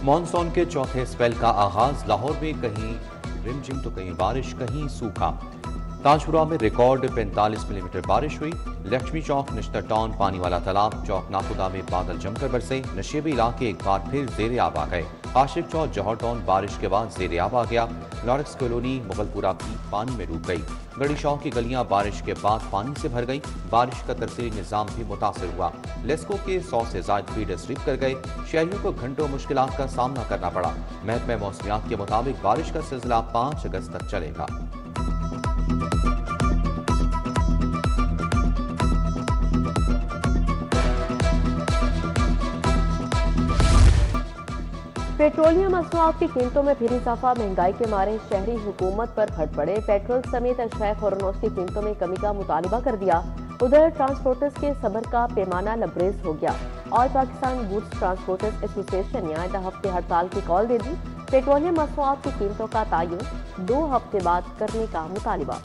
Monsoon के चौथे spell का आगाज। लाहौर में कहीं रिमझिम तो कहीं बारिश, कहीं सूखा। ताजपुरा में रिकॉर्ड 45 मिलीमीटर बारिश हुई। लक्ष्मी चौक, निश्तर टाउन, पानी वाला तालाब चौक, नाखुदा में बादल जमकर बरसे। नशेबी इलाके एक बार फिर जेर आब आ गए। आशिक चौक, जौहर टाउन बारिश के बाद जेर आब आ गया। लॉरेंस कॉलोनी, मुगलपुरा भी पानी में डूब गई। गढ़ी चौक की गलियां बारिश के बाद पानी से भर गई। बारिश का तरसीली निजाम भी मुतासर हुआ। लेस्को के 100 से ज्यादा फीडर स्लिप कर गए। शहरियों को घंटों मुश्किलात का सामना करना पड़ा। महकमा मौसमियात के मुताबिक बारिश का सिलसिला 5 अगस्त तक चलेगा। पेट्रोलियम मसनूआत की कीमतों में फिर इजाफा। महंगाई के मारे शहरी हुकूमत पर फट पड़े। पेट्रोल समेत अशिया खुरानोश की कीमतों में कमी का मुतालबा कर दिया। उधर ट्रांसपोर्टर्स के सब्र का पैमाना लबरेज हो गया। और पाकिस्तान गुड्स ट्रांसपोर्टर्स एसोसिएशन ने आइंदा हफ्ते हड़ताल की कॉल दे दी। पेट्रोलियम मसनूआत की कीमतों का तयन 2 हफ्ते बाद करने का मुतालबा।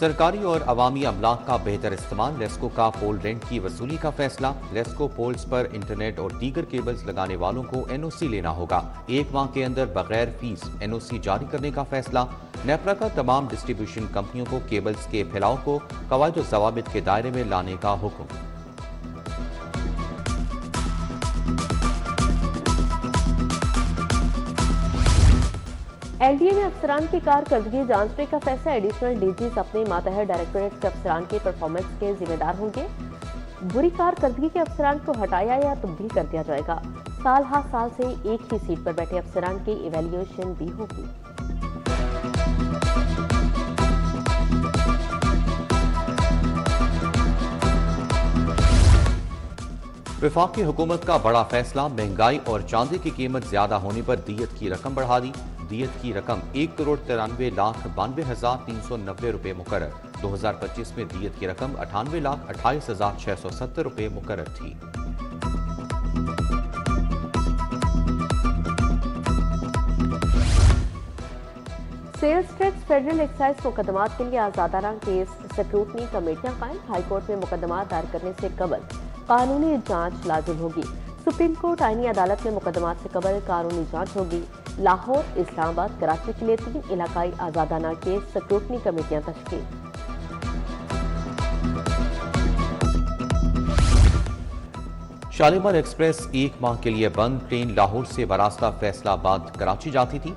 सरकारी और अवामी अमलाक का बेहतर इस्तेमाल। लेस्को का पोल रेंट की वसूली का फैसला। लेस्को पोल्स पर इंटरनेट और दीगर केबल्स लगाने वालों को एनओसी लेना होगा। 1 माह के अंदर बगैर फीस एनओसी जारी करने का फैसला। नेपरा का तमाम डिस्ट्रीब्यूशन कंपनियों को केबल्स के फैलाव को कवायद और ज़वाबित के दायरे में लाने का हुक्म। एलडीए में अफसरान की कारकर्दगी जांचने का फैसला। एडिशनल डीजीज अपने मातहत डायरेक्टोरेट के अफसरान के परफॉर्मेंस के जिम्मेदार होंगे। बुरी कारकर्दगी के अफसरान को हटाया या तब्दील कर दिया जाएगा। साल हर साल से एक ही सीट पर बैठे अफसरान की इवैल्यूएशन भी होगी। वफाकी हुकूमत का बड़ा फैसला। महंगाई और चांदी की कीमत ज्यादा होने पर दियत की रकम बढ़ा दी। दियत की रकम 1,93,92,390 रुपये मुकर्रर। 2025 में दियत की रकम 98,28,670 रुपये मुकर्रर थी। सेल्स टैक्स फेडरल एक्साइज मुकदमात के लिए आजादाना केस स्क्रूटनी कमेटियां कायम। हाईकोर्ट में मुकदमा दायर करने से कबल कानूनी जांच लाजिम होगी। सुप्रीम कोर्ट आईनी अदालत में मुकदमात से कबल कानूनी जांच होगी। लाहौर, इस्लामाबाद, कराची के लिए 3 इलाकाई आजादाना केस स्क्रूटनी कमेटियां तश्कील। शालीमार एक्सप्रेस 1 माह के लिए बंद। ट्रेन लाहौर से बरास्ता फैसलाबाद कराची जाती थी।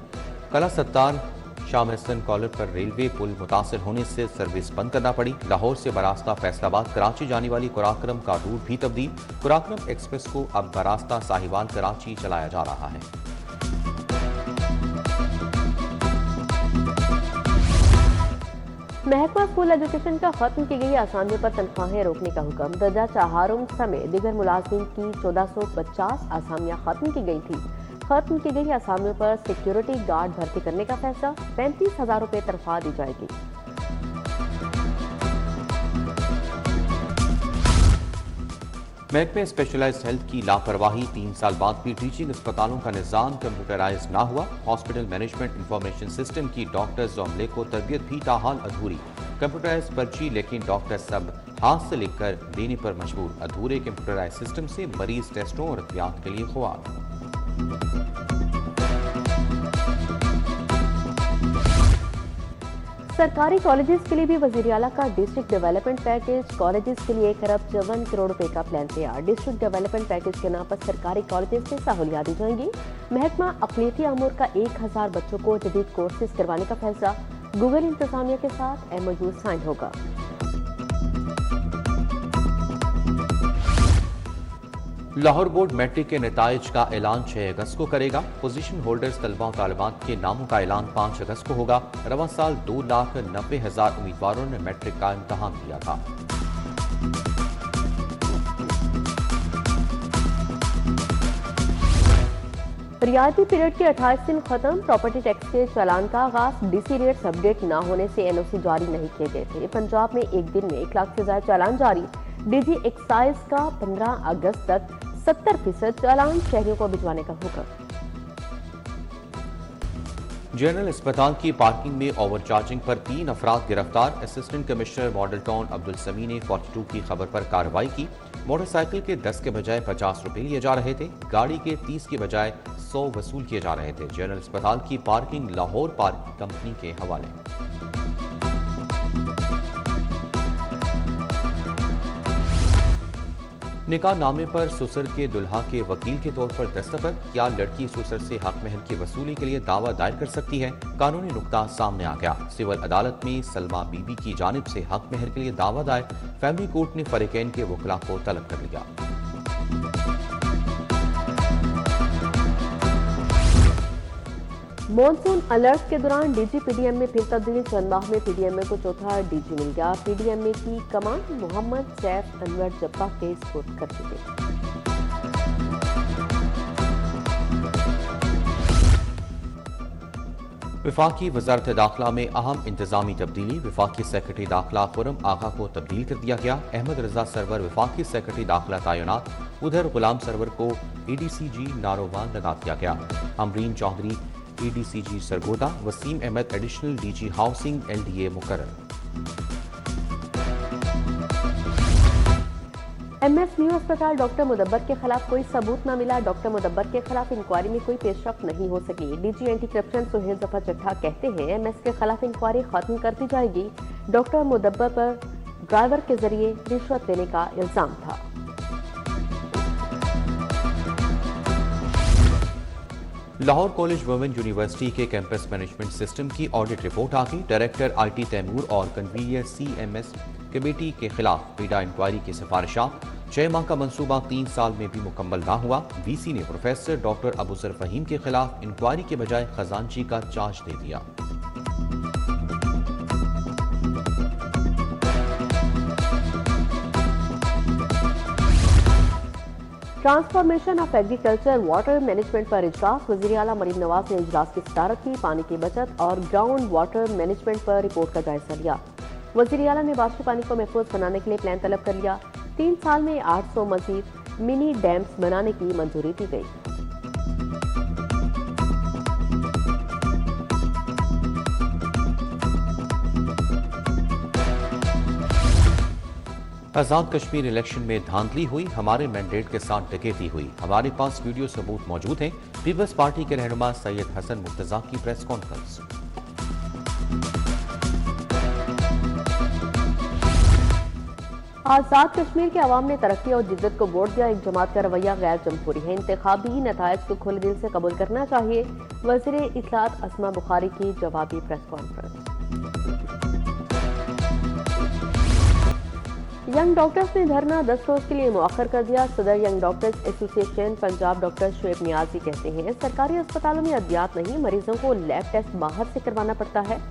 कला सत्तार शाह महसन कॉलर पर रेलवे पुल मुतासर होने से सर्विस बंद करना पड़ी। लाहौर से बरास्ता फैसलाबाद कराची जाने वाली कुराक्रम का रूट भी तब्दील। कुराक्रम एक्सप्रेस को अब बरास्ता साहिवाल कराची चलाया जा रहा है। महकमा स्कूल एजुकेशन का खत्म की गई आसामियों पर तनख्वाहें रोकने का हुक्म। दर्जा चाहारुम समेत दिगर मुलाजिम की 1450 आसामियां खत्म की गई थी। खत्म की गई आसामियों पर सिक्योरिटी गार्ड भर्ती करने का फैसला। 35,000 रुपये तनख्वाह दी जाएगी। महकमे स्पेशलाइज्ड हेल्थ की लापरवाही। 3 साल बाद भी टीचिंग अस्पतालों का निजाम कंप्यूटराइज ना हुआ। हॉस्पिटल मैनेजमेंट इंफॉर्मेशन सिस्टम की डॉक्टर्स अमले को तरबियत भी ताहाल अधूरी। कंप्यूटराइज पर्ची लेकिन डॉक्टर सब हाथ से लिखकर देने पर मजबूर। अधूरे कंप्यूटराइज सिस्टम से मरीज टेस्टों और अहतियात के लिए ख्वार। सरकारी कॉलेजेस के लिए भी वजीर आला का डिस्ट्रिक्ट डेवलपमेंट पैकेज। कॉलेजेस के लिए 1,54 करोड़ रुपए का प्लान तैयार। डिस्ट्रिक्ट डेवलपमेंट पैकेज के नाम पर सरकारी कॉलेजेस में सहूलियात दी जाएंगी। महकमा अक़लियती अमूर का 1,000 बच्चों को जदीद कोर्सेज करवाने का फैसला। गूगल इंतजामिया के साथ MOU साइन होगा। लाहौर बोर्ड मैट्रिक के नताइज का ऐलान 6 अगस्त को करेगा। पोजीशन होल्डर्स तलबा और तालिबात के नामों का ऐलान 5 अगस्त को होगा। रवां साल 2,90,000 उम्मीदवारों ने मैट्रिक का इम्तहान दिया था। रियायती पीरियड के 28 दिन खत्म। प्रॉपर्टी टैक्स के चालान का आगाज। DC रेट्स अपडेट न होने से NOC जारी नहीं किए गए थे। पंजाब में एक दिन में 1 लाख से ज्यादा चालान जारी। DG एक्साइज का 15 अगस्त तक 70% चालान शहरियों को भिजवाने का हुक्म। जनरल अस्पताल की पार्किंग में ओवरचार्जिंग पर 3 अफराद गिरफ्तार। Assistant commissioner model town Abdul समी ने 42 की खबर पर कार्रवाई की। मोटरसाइकिल के 10 के बजाय 50 रुपए लिए जा रहे थे। गाड़ी के 30 के बजाय 100 वसूल किए जा रहे थे। जनरल अस्पताल की पार्किंग लाहौर पार्क कंपनी के हवाले। निकाह नामे पर सुसर के दुल्हा के वकील के तौर पर दस्तखत। क्या लड़की सुसर से हक महल की वसूली के लिए दावा दायर कर सकती है? कानूनी नुक्ता सामने आ गया। सिविल अदालत में सलमा बीबी की जानिब से हक महल के लिए दावा दायर। फैमिली कोर्ट ने फरीकैन के वकला को तलब कर लिया। मॉनसून अलर्ट के दौरान डीजी पीडीएम में फिर तब्दीली। चंद माह में पीडीएमए को चौथा डीजी मिल गया। पीडीएमए की कमान मोहम्मद सैफ अनवर जब्बा के सुपुर्द कर दी गई। विफाकी वजारत दाखिला में अहम इंतजामी तब्दीली। विफाकी सेक्रेटरी दाखिला खुरम आगा को तब्दील कर दिया गया। अहमद रजा सरवर विफाकी सेक्रेटरी दाखिला तैनात। उधर गुलाम सरवर को एडीसीजी नारोवान लगा दिया गया। Amreen Chaudhry ADCG Sargodha. Waseem Ahmad additional DG housing LDA मुकर्रर। एमएस न्यू अस्पताल डॉक्टर मुदब्बर के खिलाफ कोई सबूत न मिला। डॉक्टर मुदब्बर के खिलाफ इंक्वायरी में कोई पेशरफ्त नहीं हो सकी। DG anti corruption Suhail Zafar Chattha कहते हैं एमएस के खिलाफ इंक्वायरी खत्म कर दी जाएगी। डॉक्टर मुदब्बर पर ड्राइवर के जरिए रिश्वत देने का इल्जाम था। लाहौर कॉलेज वुमेन यूनिवर्सिटी के कैंपस मैनेजमेंट सिस्टम की ऑडिट रिपोर्ट आ गई। डायरेक्टर आईटी तैमूर और कन्वीनियर सीएमएस कमेटी के खिलाफ मीडिया इंक्वायरी की सिफारिशात। 6 माह का मंसूबा 3 साल में भी मुकम्मल ना हुआ। वीसी ने प्रोफेसर डॉक्टर अबूसर फहीम के खिलाफ इंक्वायरी के बजाय खजानची का चार्ज दे दिया। Transformation of agriculture water management पर इजलास। वज़ीर आला मरीम नवाज ने इजलास की सदारत की। पानी की बचत और ग्राउंड वाटर मैनेजमेंट पर रिपोर्ट का जायजा लिया। वज़ीर आला ने बारिशी पानी को महफूज बनाने के लिए प्लान तलब कर लिया। 3 साल में 800 मजीद मिनी डैम्स बनाने की मंजूरी दी गई। आजाद कश्मीर इलेक्शन में धांधली हुई। हमारे मैंडेट के साथ डकैती हुई। हमारे पास वीडियो सबूत मौजूद हैं। पीपल्स पार्टी के रहनुमा सैयद हसन मुर्तजा की प्रेस कॉन्फ्रेंस। आजाद कश्मीर के अवाम ने तरक्की और जिद्दत को वोट दिया। एक जमात का रवैया गैर जमहूरी है। इंतखाबी नतायज को खुले दिल से कबूल करना चाहिए। वज़ीर इत्तलात अस्मा बुखारी की जवाबी प्रेस कॉन्फ्रेंस। यंग डॉक्टर्स ने धरना 10 रोज के लिए मुअख्खर कर दिया। सदर young doctors association Punjab doctor Shoaib Niazi कहते हैं सरकारी अस्पतालों में अद्वियात नहीं, मरीजों को लैब टेस्ट बाहर से करवाना पड़ता है।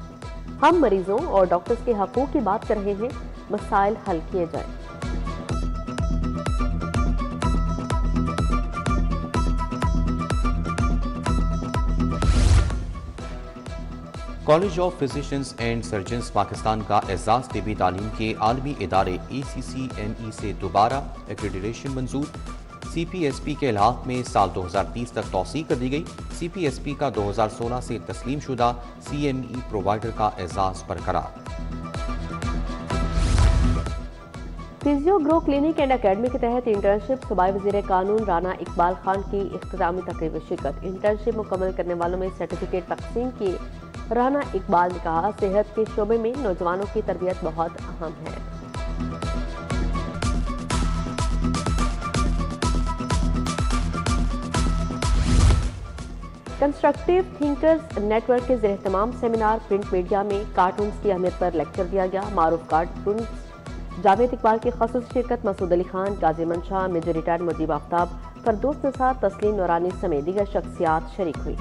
हम मरीजों और डॉक्टर्स के हकूक की बात कर रहे हैं, मसाइल हल किए जाए। College of physicians and surgeons Pakistan का एजाज तिबी तालीम के आलमी इदारे ACCME से दोबारा एक्रेडिटेशन मंजूर। CPSP के इलाक में साल 2030 तक तौसीक कर दी गई। CPSP का 2016 से तस्लीम शुदा CME प्रोवाइडर का एजाज बरकरार। Physio grow clinic and academy के तहत इंटर्नशिप। सूबाई वज़ीर कानून राना इकबाल खान की इख्तितामी तकरीब में शिरकत। इंटर्नशिप मुकम्मल करने वालों में सर्टिफिकेट तकसीम किए। राना इकबाल ने कहा सेहत के शोबे में नौजवानों की तरबियत बहुत अहम है। कंस्ट्रक्टिव थिंकर्स नेटवर्क के ज़रिए तमाम सेमिनार प्रिंट मीडिया में कार्टून्स की अहमियत पर लेक्चर दिया गया। मारूफ कार्टून्स जावेद इकबाल की ख़ासूस शिरकत। मसूद अली खान, गाजी मंशा, मेजर रिटायर्ड मुजीब आफ्ताब, फरदौस निसार, तस्लीम नूरानी समेत दीगर शख्सियात शरीक हुई।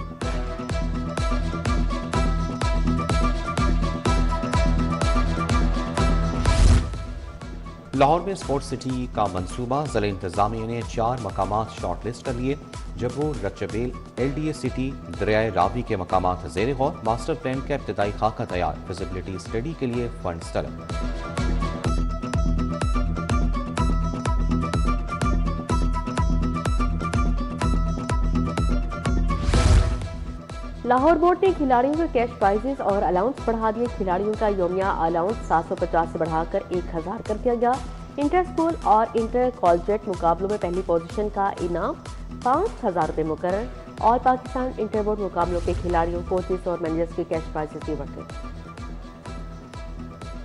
लाहौर में स्पोर्ट्स सिटी का मंसूबा। ज़िला इंतजामिया ने 4 मकामात शॉर्ट लिस्ट कर लिए। जबूर, रचबेल, LDA सिटी, दरियाए रावी के मकामात ज़ेर गौर। मास्टर प्लान का इब्तदाई खाका तैयार। फिजिबिलिटी स्टडी के लिए फंड्स तलब। लाहौर बोर्ड ने खिलाड़ियों के कैश प्राइजेस और अलाउंस बढ़ा दिए। खिलाड़ियों का यौमिया अलाउंस 750 से बढ़ाकर 1000 कर दिया गया। इंटर स्कूल और इंटर कॉलेजिएट मुकाबलों में पहली पोजीशन का इनाम 5000 रुपये मुकर्रर और पाकिस्तान इंटर बोर्ड मुकाबलों के खिलाड़ियों, कोचेस और मैनेजर्स के कैश प्राइजेस भी बढ़े।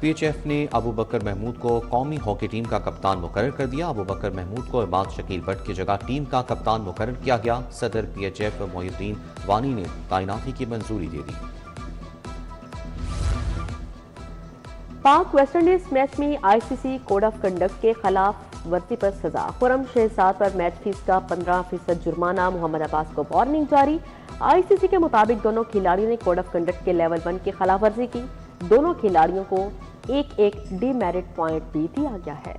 पीएचएफ ने अबू बकर महमूद को कौमी हॉकी टीम का कप्तान मुकर्रर कर दिया। अबू बकर महमूद को इमाद शकील भट्ट की जगह टीम का कप्तान मुकर्रर किया गया। सदर पीएचएफ मोहिउद्दीन वानी ने तैनाती की मंजूरी दे दी। पाक वेस्टइंडीज मैच में आईसीसी कोड ऑफ कंडक्ट के खिलाफ वर्जी पर सजा। खुरम शहजाद पर मैच फीस का 15% जुर्माना। मोहम्मद अब्बास को वार्निंग जारी। आईसीसी के मुताबिक दोनों खिलाड़ियों ने कोड ऑफ कंडक्ट के लेवल 1 की खिलाफ वर्जी की। दोनों खिलाड़ियों को एक डीमेरिट पॉइंट भी दिया गया है।